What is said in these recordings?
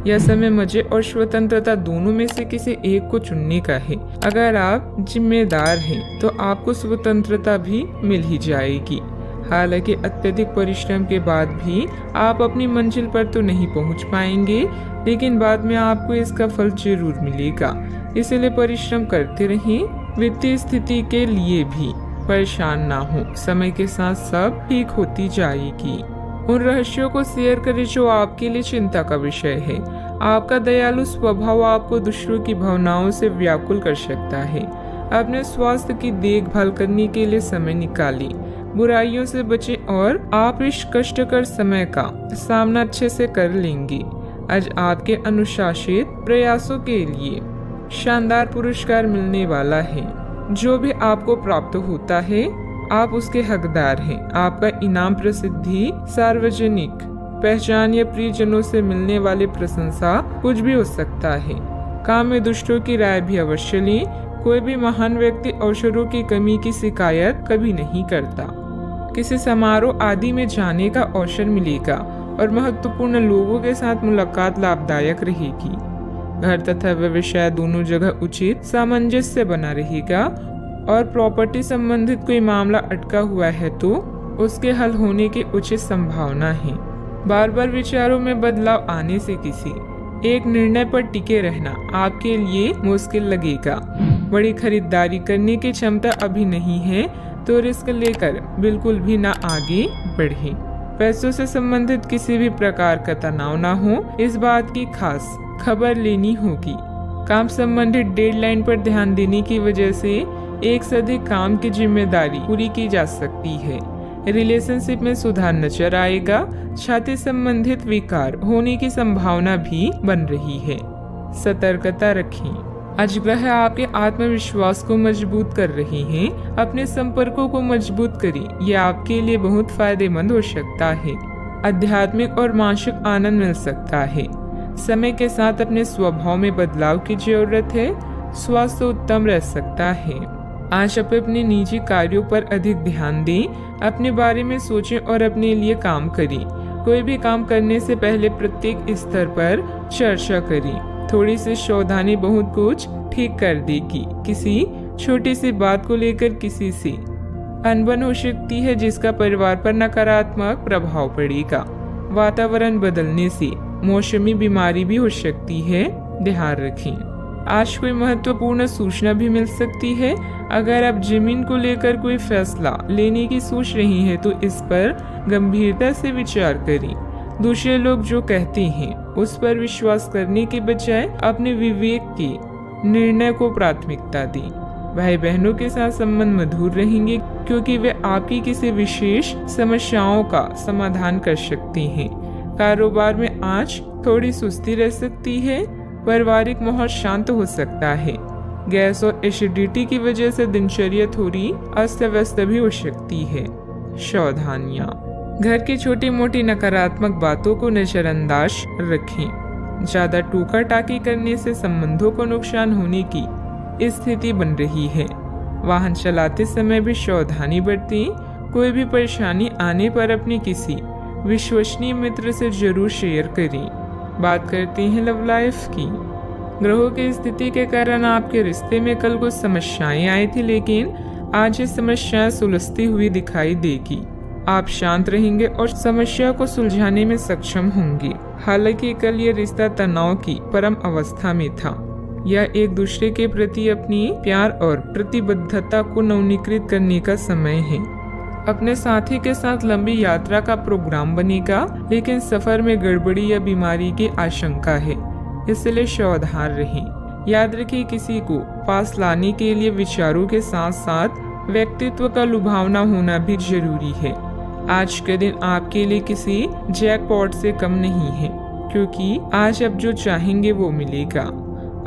यह समय मजे और स्वतंत्रता दोनों में से किसी एक को चुनने का है। अगर आप जिम्मेदार हैं तो आपको स्वतंत्रता भी मिल ही जाएगी। हालांकि अत्यधिक परिश्रम के बाद भी आप अपनी मंजिल पर तो नहीं पहुंच पाएंगे, लेकिन बाद में आपको इसका फल जरूर मिलेगा। इसलिए परिश्रम करते रहें। वित्तीय स्थिति के लिए भी परेशान ना हो, समय के साथ सब ठीक होती जाएगी। उन रहस्यों को शेयर करें जो आपके लिए चिंता का विषय है। आपका दयालु स्वभाव आपको दूसरों की भावनाओं से व्याकुल कर सकता है। अपने स्वास्थ्य की देखभाल करने के लिए समय निकालें। बुराइयों से बचें और आप इस कष्टकर समय का सामना अच्छे से कर लेंगे। आज आपके अनुशासित प्रयासों के लिए शानदार पुरस्कार मिलने वाला है। जो भी आपको प्राप्त होता है आप उसके हकदार हैं। आपका इनाम प्रसिद्धि, सार्वजनिक पहचान या प्रियजनों से मिलने वाली प्रशंसा कुछ भी हो सकता है। काम में दुष्टों की राय भी अवश्य लें। कोई भी महान व्यक्ति अवसरों की कमी की शिकायत कभी नहीं करता। किसी समारोह आदि में जाने का अवसर मिलेगा और महत्वपूर्ण लोगों के साथ मुलाकात लाभदायक रहेगी। घर तथा व्यवसाय दोनों जगह उचित सामंजस्य बना रहेगा और प्रॉपर्टी संबंधित कोई मामला अटका हुआ है तो उसके हल होने की उचित संभावना है। बार बार विचारों में बदलाव आने से किसी एक निर्णय पर टिके रहना आपके लिए मुश्किल लगेगा। बड़ी खरीदारी करने की क्षमता अभी नहीं है तो रिस्क लेकर बिल्कुल भी ना आगे बढ़े। पैसों से संबंधित किसी भी प्रकार का तनाव ना हो, इस बात की खास खबर लेनी होगी। काम संबंधित डेडलाइन पर ध्यान देने की वजह से एक से अधिक काम की जिम्मेदारी पूरी की जा सकती है। रिलेशनशिप में सुधार नजर आएगा। छाती संबंधित विकार होने की संभावना भी बन रही है। सतर्कता रखें। आज ग्रह आपके आत्मविश्वास को मजबूत कर रहे हैं। अपने संपर्कों को मजबूत करें, यह आपके लिए बहुत फायदेमंद हो सकता है। आध्यात्मिक और मानसिक आनंद मिल सकता है। समय के साथ अपने स्वभाव में बदलाव की जरूरत है। स्वास्थ्य उत्तम रह सकता है। आज आप अपने निजी कार्यों पर अधिक ध्यान दें। अपने बारे में सोचें और अपने लिए काम करें। कोई भी काम करने से पहले प्रत्येक स्तर पर चर्चा करें। थोड़ी सी सावधानी बहुत कुछ ठीक कर देगी। किसी छोटी सी बात को लेकर किसी से अनबन हो सकती है जिसका परिवार पर नकारात्मक प्रभाव पड़ेगा। वातावरण बदलने से मौसमी बीमारी भी हो सकती है, ध्यान रखें। आज कोई महत्वपूर्ण सूचना भी मिल सकती है। अगर आप जमीन को लेकर कोई फैसला लेने की सोच रही हैं तो इस पर गंभीरता से विचार करें। दूसरे लोग जो कहते हैं उस पर विश्वास करने के बजाय अपने विवेक के निर्णय को प्राथमिकता दें। भाई बहनों के साथ संबंध मधुर रहेंगे क्योंकि वे आपकी किसी विशेष समस्याओं का समाधान कर सकते हैं। कारोबार में आज थोड़ी सुस्ती रह सकती है। पारिवारिक माहौल शांत हो सकता है। गैस और एसिडिटी की वजह से दिनचर्या थोड़ी अस्त व्यस्त भी हो सकती है। सावधानियां। घर की छोटी मोटी नकारात्मक बातों को नजरअंदाज रखें। ज्यादा टूका टाकी करने से संबंधों को नुकसान होने की स्थिति बन रही है। वाहन चलाते समय भी सावधानी बरतें। कोई भी परेशानी आने पर अपने किसी विश्वसनीय मित्र से जरूर शेयर करें। बात करते हैं लव लाइफ की। ग्रहों की स्थिति के कारण आपके रिश्ते में कल कुछ समस्याएं आई थी, लेकिन आज ये समस्याएं सुलझती हुई दिखाई देगी। आप शांत रहेंगे और समस्या को सुलझाने में सक्षम होंगे। हालांकि कल ये रिश्ता तनाव की परम अवस्था में था। यह एक दूसरे के प्रति अपनी प्यार और प्रतिबद्धता को नवीनीकृत करने का समय है। अपने साथी के साथ लंबी यात्रा का प्रोग्राम बनेगा, लेकिन सफर में गड़बड़ी या बीमारी की आशंका है, इसलिए सावधान रहें। याद रखिए, किसी को पास लाने के लिए विचारों के साथ साथ व्यक्तित्व का लुभावना होना भी जरूरी है। आज के दिन आपके लिए किसी जैकपॉट से कम नहीं है, क्योंकि आज आप जो चाहेंगे वो मिलेगा।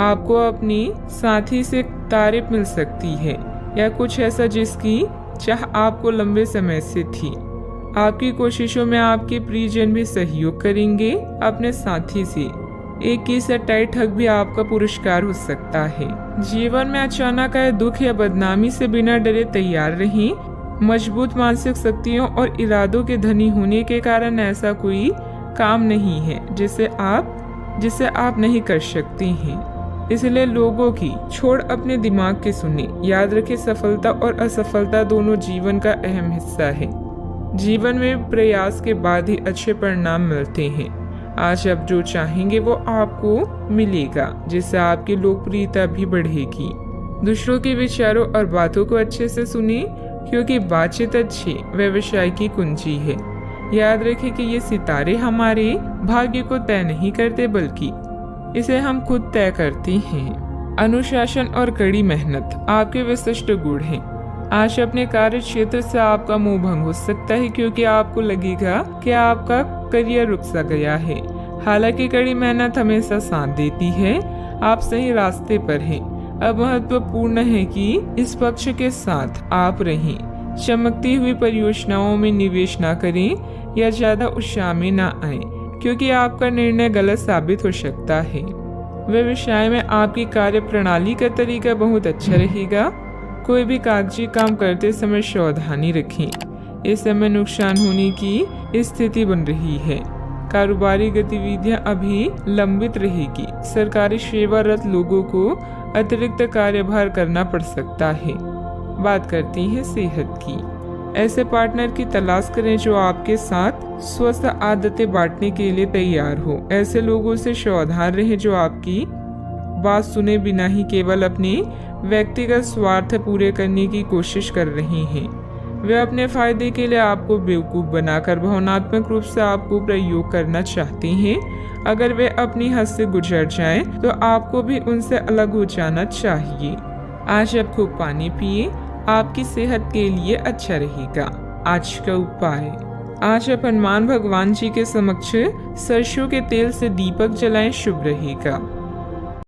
आपको अपनी साथी से तारीफ मिल सकती है या कुछ ऐसा जिसकी चाह आपको लंबे समय से थी। आपकी कोशिशों में आपके प्रियजन भी सहयोग करेंगे। अपने साथी से एक ही से टाइट हक भी आपका पुरस्कार हो सकता है। जीवन में अचानक आए दुख या बदनामी से बिना डरे तैयार रहें। मजबूत मानसिक शक्तियों और इरादों के धनी होने के कारण ऐसा कोई काम नहीं है जिसे आप जिसे आप नहीं कर सकते हैं। इसलिए लोगों की छोड़ अपने दिमाग की सुने। याद रखें, सफलता और असफलता दोनों जीवन का अहम हिस्सा है। जीवन में प्रयास के बाद ही अच्छे परिणाम मिलते हैं। आज आप जो चाहेंगे वो आपको मिलेगा, जिससे आपकी लोकप्रियता भी बढ़ेगी। दूसरों के विचारों और बातों को अच्छे से सुनिए, क्योंकि बातचीत अच्छे व्यवसाय की कुंजी है। याद रखें कि ये सितारे हमारे भाग्य को तय नहीं करते, बल्कि इसे हम खुद तय करते हैं। अनुशासन और कड़ी मेहनत आपके विशिष्ट गुण हैं। आज अपने कार्य क्षेत्र से आपका मोह भंग हो सकता है, क्योंकि आपको लगेगा कि आपका करियर रुक सा गया है। हालांकि कड़ी मेहनत हमेशा साथ देती है। आप सही रास्ते पर हैं। अब महत्वपूर्ण है कि इस पक्ष के साथ आप रहें। चमकती हुई परियोजनाओं में निवेश न करें या ज्यादा उत्साह में न आए, क्योंकि आपका निर्णय गलत साबित हो सकता है। व्यवसाय में आपकी कार्य प्रणाली का तरीका बहुत अच्छा रहेगा। कोई भी कागजी काम करते समय सावधानी रखें। इस समय नुकसान होने की स्थिति बन रही है। कारोबारी गतिविधियां अभी लंबित रहेगी। सरकारी सेवारत लोगों को अतिरिक्त कार्यभार करना पड़ सकता है। बात करते हैं सेहत की। ऐसे पार्टनर की तलाश करें जो आपके साथ स्वस्थ आदतें बांटने के लिए तैयार हो। ऐसे लोगों से सावधान रहें जो आपकी बात सुने बिना ही केवल अपने व्यक्तिगत स्वार्थ पूरे करने की कोशिश कर रहे हैं। वे अपने फायदे के लिए आपको बेवकूफ बनाकर भावनात्मक रूप से आपको प्रयोग करना चाहते हैं। अगर वे अपनी हद से गुजर जाएं, तो आपको भी उनसे अलग हो जाना चाहिए। आज आप खूब पानी पिए, आपकी सेहत के लिए अच्छा रहेगा। आज का उपाय, आज आप हनुमान भगवान जी के समक्ष सरसों के तेल से दीपक जलाएं, शुभ रहेगा।